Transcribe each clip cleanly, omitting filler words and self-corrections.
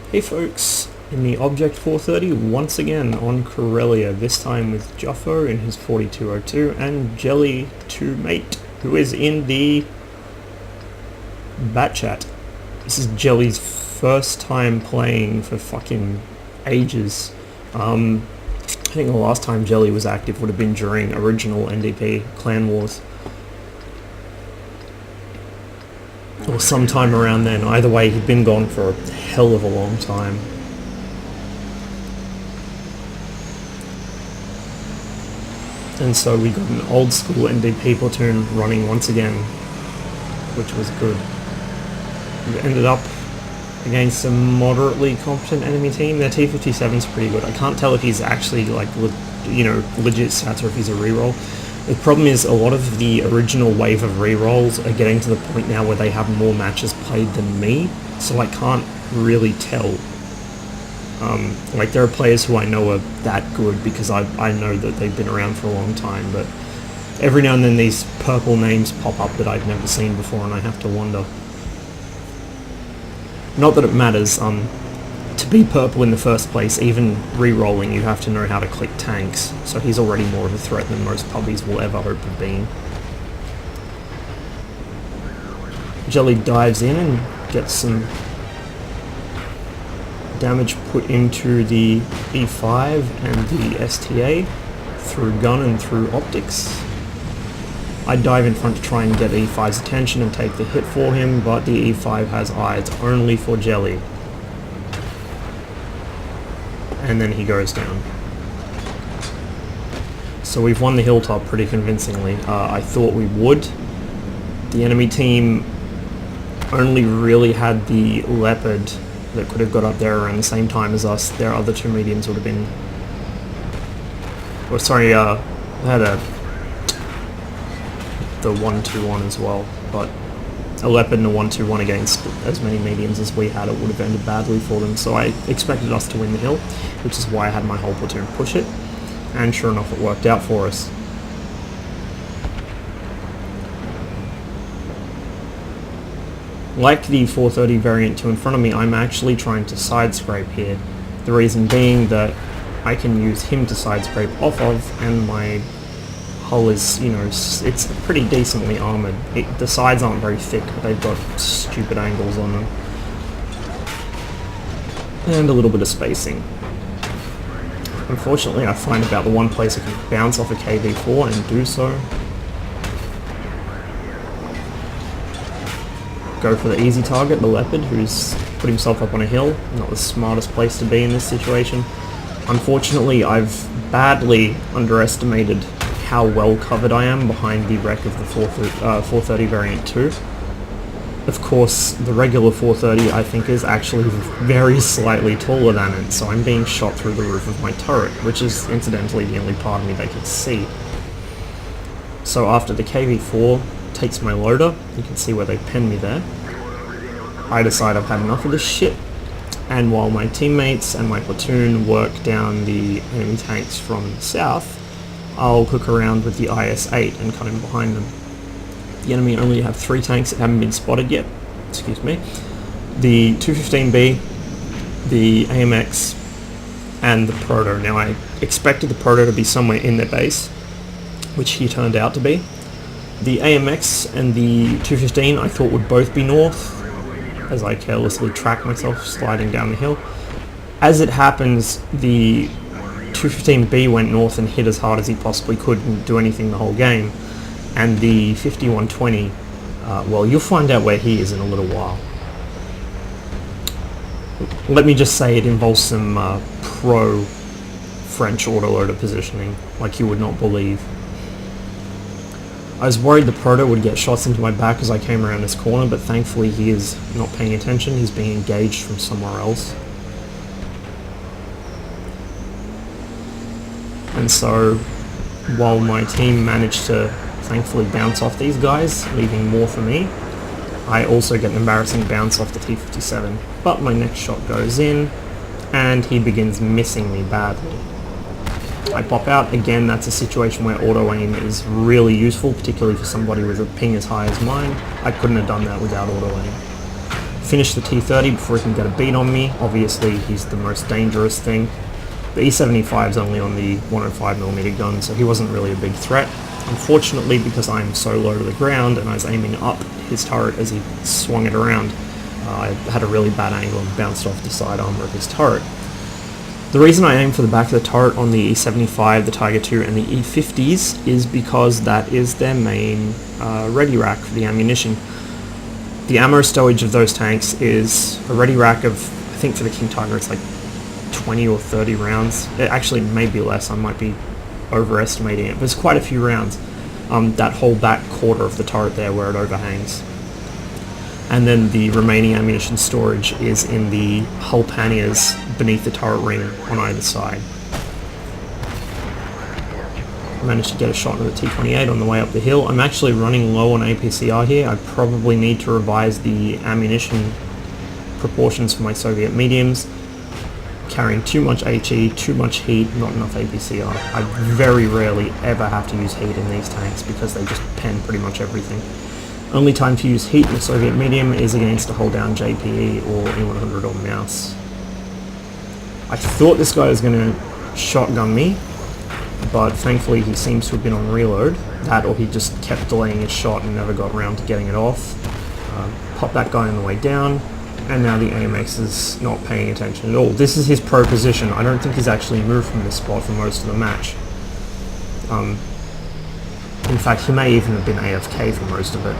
Hey folks, in the Object 430 once again on Corellia, this time with Juffo in his 4202 and Jelly2Mate, who is in the Bat Chat. This is Jelly's first time playing for fucking ages. I think the last time Jelly was active would have been during original NDP Clan Wars. Or sometime around then. Either way, he'd been gone for a hell of a long time. And so we got an old school NDP platoon running once again, which was good. We ended up against a moderately competent enemy team. Their T-57's pretty good. I can't tell if he's actually like, legit stats or if he's a reroll. The problem is a lot of the original wave of rerolls are getting to the point now where they have more matches played than me, so I can't really tell. Like there are players who I know are that good because I know that they've been around for a long time, but every now and then these purple names pop up that I've never seen before and I have to wonder. Not that it matters, to be purple in the first place, even re-rolling, you have to know how to click tanks, so he's already more of a threat than most puppies will ever hope of being. Jelly dives in and gets some damage put into the E5 and the STA through gun and through optics. I dive in front to try and get E5's attention and take the hit for him, but the E5 has eyes only for Jelly. And then he goes down. So we've won the hilltop pretty convincingly. I thought we would. The enemy team only really had the Leopard that could have got up there around the same time as us. Their other two mediums would have been... Oh, sorry, they had the 1-2-1 as well, but a Leopard and a 1-2-1 against as many mediums as we had, it would have ended badly for them, so I expected us to win the hill, which is why I had my whole platoon push it, and sure enough it worked out for us. Like the 430 variant 2 in front of me, I'm actually trying to side scrape here, the reason being that I can use him to side scrape off of, and my hull is, it's pretty decently armoured. The sides aren't very thick, but they've got stupid angles on them. And a little bit of spacing. Unfortunately, I find about the one place I can bounce off a KV-4 and do so. Go for the easy target, the Leopard, who's put himself up on a hill. Not the smartest place to be in this situation. Unfortunately, I've badly underestimated how well covered I am behind the wreck of the 430 variant 2. Of course, the regular 430 I think is actually very slightly taller than it, so I'm being shot through the roof of my turret, which is incidentally the only part of me they can see. So after the KV-4 takes my loader, you can see where they pinned me there, I decide I've had enough of this shit, and while my teammates and my platoon work down the enemy tanks from the south, I'll hook around with the IS-8 and cut in behind them. The enemy only have 3 tanks that haven't been spotted yet, excuse me. The 215B, the AMX, and the Proto. Now I expected the Proto to be somewhere in their base, which he turned out to be. The AMX and the 215 I thought would both be north, as I carelessly tracked myself sliding down the hill. As it happens, the 215B went north and hit as hard as he possibly could and do anything the whole game, and the 5120, well, you'll find out where he is in a little while. Let me just say it involves some pro French autoloader positioning, like you would not believe. I was worried the Proto would get shots into my back as I came around this corner, but thankfully he is not paying attention, he's being engaged from somewhere else. And so, while my team managed to thankfully bounce off these guys, leaving more for me, I also get an embarrassing bounce off the T-57. But my next shot goes in, and he begins missing me badly. I pop out. Again, that's a situation where auto-aim is really useful, particularly for somebody with a ping as high as mine. I couldn't have done that without auto-aim. finish the T30 before he can get a beat on me. Obviously, he's the most dangerous thing. The E75 is only on the 105mm gun, so he wasn't really a big threat. Unfortunately, because I'm so low to the ground and I was aiming up his turret as he swung it around, I had a really bad angle and bounced off the side armor of his turret. The reason I aim for the back of the turret on the E75, the Tiger II, and the E50s is because that is their main ready rack for the ammunition. The ammo stowage of those tanks is a ready rack of, I think for the King Tiger it's like 20 or 30 rounds. It actually may be less, I might be overestimating it, but it's quite a few rounds. That whole back quarter of the turret there where it overhangs. And then the remaining ammunition storage is in the hull panniers beneath the turret ring on either side. I managed to get a shot into the T28 on the way up the hill. I'm actually running low on APCR here. I probably need to revise the ammunition proportions for my Soviet mediums. Carrying too much HE, too much heat, not enough APCR. I very rarely ever have to use heat in these tanks because they just pen pretty much everything. Only time to use heat in the Soviet medium is against a hold down JPE or E100 on mouse. I thought this guy was going to shotgun me, but thankfully he seems to have been on reload. That or he just kept delaying his shot and never got around to getting it off. Pop that guy on the way down, and now the AMX is not paying attention at all. This is his pro position. I don't think he's actually moved from this spot for most of the match. In fact, he may even have been AFK for most of it.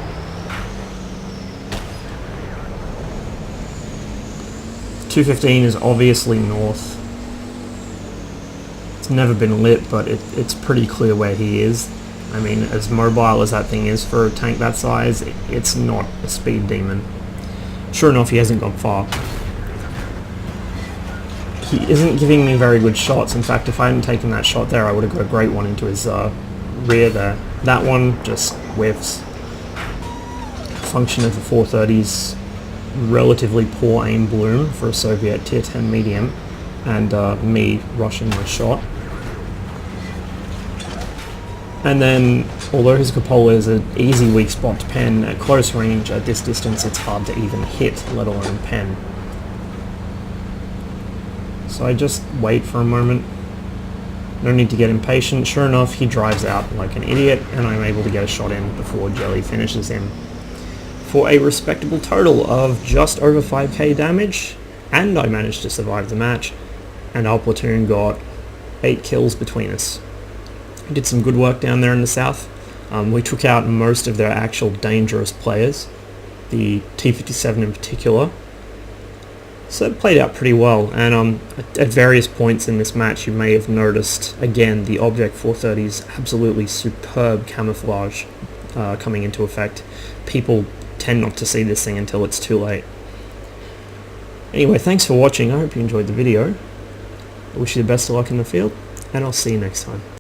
.215 is obviously north. It's never been lit, but it's pretty clear where he is. I mean, as mobile as that thing is for a tank that size, it's not a speed demon. Sure enough, he hasn't gone far. He isn't giving me very good shots. In fact, if I hadn't taken that shot there, I would have got a great one into his rear there. That one just whiffs. Function of the 430's relatively poor aim bloom for a Soviet tier 10 medium, and me rushing my shot. And then, although his cupola is an easy weak spot to pen, at close range, at this distance, it's hard to even hit, let alone pen. So I just wait for a moment. No need to get impatient. Sure enough, he drives out like an idiot, and I'm able to get a shot in before Jelly finishes him. For a respectable total of just over 5k damage, and I managed to survive the match, and our platoon got 8 kills between us. We did some good work down there in the south. We took out most of their actual dangerous players, the T-57 in particular. So it played out pretty well, and at various points in this match you may have noticed, again, the Object 430's absolutely superb camouflage coming into effect. People tend not to see this thing until it's too late. Anyway, thanks for watching. I hope you enjoyed the video. I wish you the best of luck in the field, and I'll see you next time.